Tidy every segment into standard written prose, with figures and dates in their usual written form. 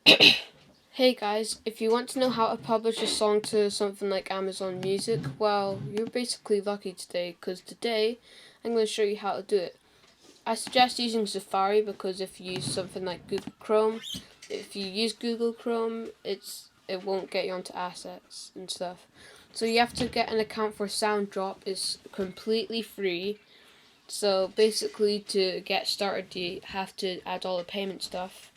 Hey guys, if you want to know how to publish a song to something like Amazon Music, well, you're basically lucky today, because today I'm going to show you how to do it. I suggest using Safari because if you use something like Google Chrome, if you use Google Chrome, it won't get you onto assets and stuff. So you have to get an account for SoundDrop. It's completely free. So basically to get started you have to add all the payment stuff.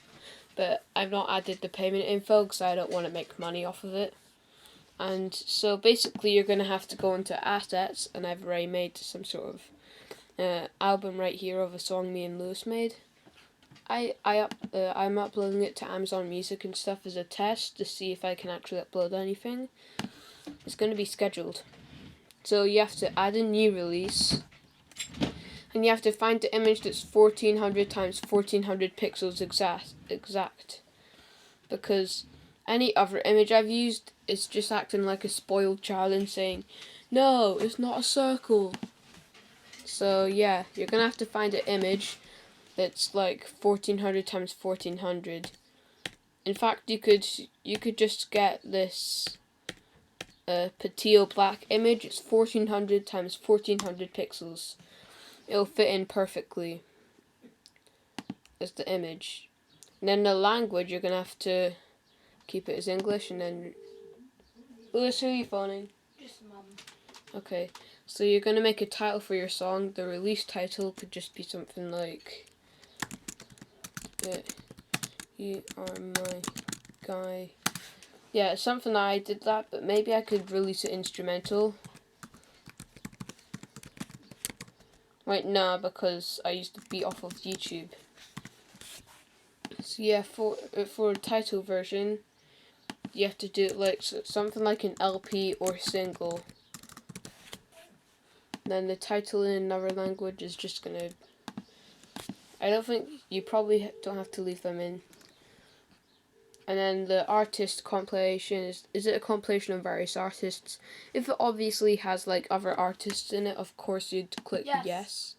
But I've not added the payment info because I don't want to make money off of it. And so basically you're going to have to go into assets, and I've already made some sort of album right here of a song me and Lewis made. I'm uploading it to Amazon Music and stuff as a test to see if I can actually upload anything. It's going to be scheduled. So you have to add a new release, and you have to find the image that's 1400 times 1400 pixels exact. Because any other image I've used is just acting like a spoiled child and saying, no, it's not a circle. So yeah, you're gonna have to find an image that's like 1400 times 1400. In fact, you could just get this Patio black image. It's 1400 times 1400 pixels. It'll fit in perfectly as the image. And then the language, you're gonna have to keep it as English, and then Lewis, who are you phoning? Just Mum. Okay, so you're gonna make a title for your song. The release title could just be something like "You Are My Guy." Yeah, something I did that, but maybe I could release it instrumental. Right now, because I used the beat off of YouTube. So yeah, for a title version, you have to do it like something like an LP or single. Then the title in another language is just gonna. I don't think you probably don't have to leave them in. And then the artist compilation is it a compilation of various artists? If it obviously has like other artists in it, of course you'd click yes.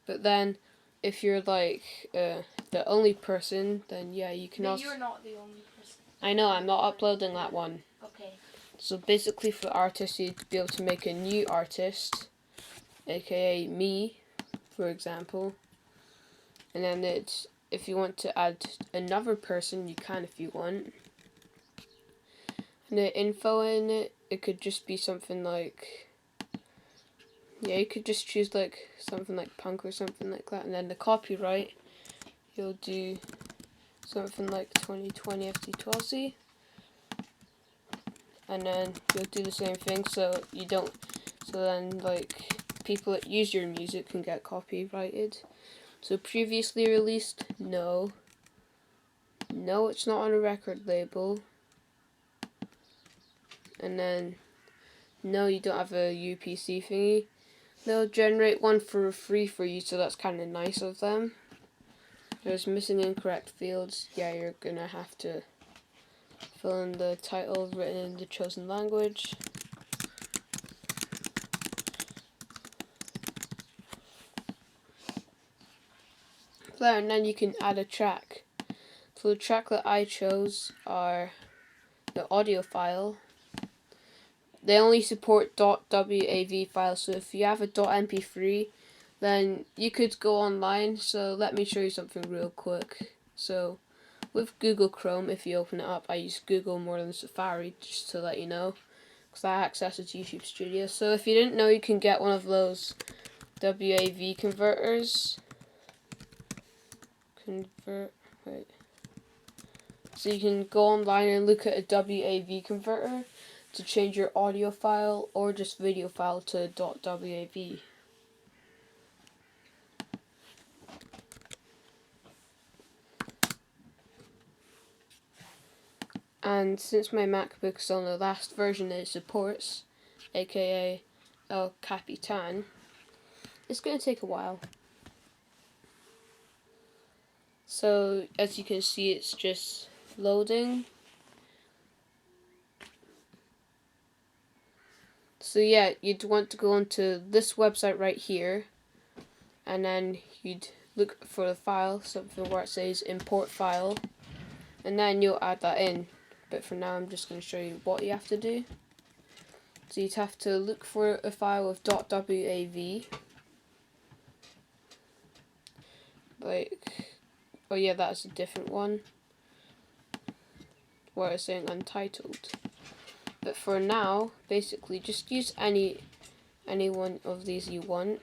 But then, if you're like the only person, then yeah, you can also. You're not the only person. I know, I'm not uploading that one. Okay. So basically, for artists, you'd be able to make a new artist, aka me, for example. And then if you want to add another person, you can if you want. And the info in it could just be something like. Yeah, you could just choose like something like punk or something like that. And then the copyright, you'll do something like 2020 FT12C. And then you'll do the same thing, so you don't. So then, like, people that use your music can get copyrighted. So previously released, no. No, it's not on a record label. And then, no, you don't have a UPC thingy. They'll generate one for free for you, so that's kind of nice of them. There's missing incorrect fields. Yeah, you're gonna have to fill in the title written in the chosen language. There, and then you can add a track. So the track that I chose are the audio file. They only support .wav files, so if you have a .mp3, then you could go online. So let me show you something real quick. So with Google Chrome, if you open it up, I use Google more than Safari, just to let you know, because that accesses YouTube Studio. So if you didn't know, you can get one of those WAV converters. So you can go online and look at a WAV converter to change your audio file or just video file to .wav. And since my MacBook is on the last version that it supports, aka El Capitan, it's going to take a while. So as you can see, it's just loading. So yeah, you'd want to go onto this website right here, and then you'd look for the file, something where it says import file, and then you'll add that in. But for now I'm just going to show you what you have to do. So you'd have to look for a file with .wav, like, oh yeah, that's a different one, where it's saying untitled. But for now, basically just use any one of these you want.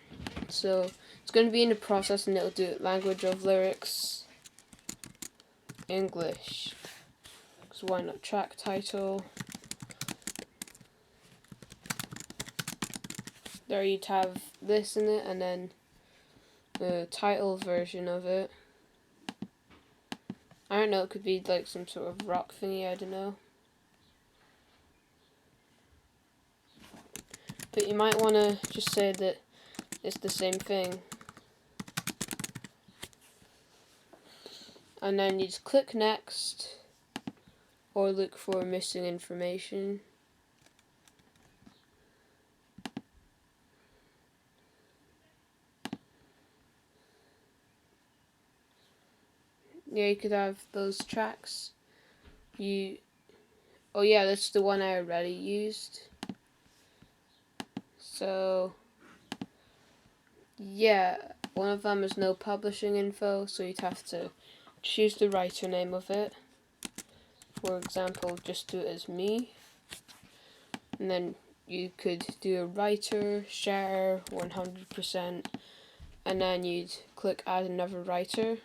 So it's going to be in the process, and it'll do language of lyrics, English. So why not track title? There you'd have this in it, and then the title version of it. I don't know, it could be like some sort of rock thingy, I don't know. But you might want to just say that it's the same thing. And then you just click next, or look for missing information. Yeah, you could have those tracks. Oh yeah, that's the one I already used. So yeah, one of them is no publishing info, so you'd have to choose the writer name of it. For example, just do it as me. And then you could do a writer, share, 100%, and then you'd click add another writer.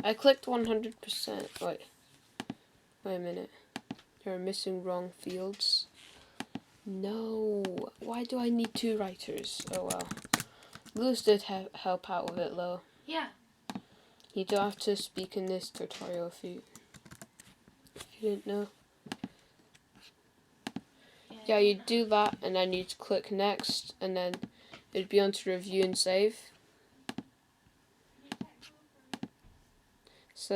I clicked 100%. Wait a minute. You're missing wrong fields. No, why do I need 2 writers? Oh well. Lewis did help out with it though. Yeah. You don't have to speak in this tutorial if you didn't know. Yeah, you do that, and then you'd click next, and then it'd be on to review and save.